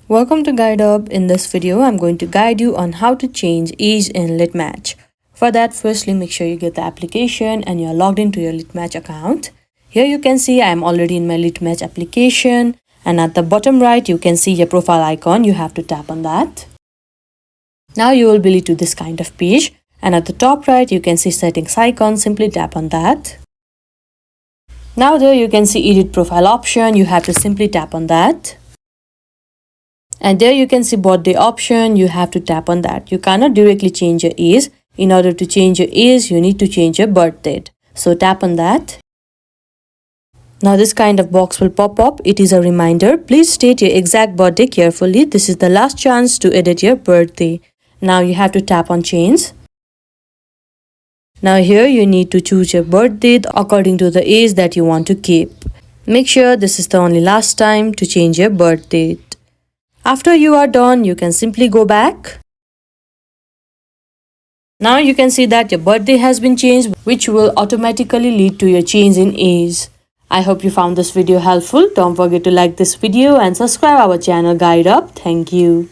Welcome to Guide Up. In this video, I'm going to guide you on how to change age in Litmatch. For that, firstly, make sure you get the application and you're logged into your Litmatch account. Here you can see I'm already in my Litmatch application, and at the bottom right, you can see your profile icon. You have to tap on that. Now you will be lead to this kind of page, and at the top right, you can see settings icon. Simply tap on that. Now there you can see edit profile option. You have to simply tap on that. And there you can see birthday option. You have to tap on that. You cannot directly change your age. In order to change your age, you need to change your birth date. So tap on that. Now this kind of box will pop up. It is a reminder. Please state your exact birthday carefully. This is the last chance to edit your birthday. Now you have to tap on change. Now here you need to choose your birth date according to the age that you want to keep. Make sure this is the only last time to change your birth date. After you are done, you can simply go back. Now you can see that your birthday has been changed, which will automatically lead to your change in age. I hope you found this video helpful. Don't forget to like this video and subscribe our channel Guide Up. Thank you.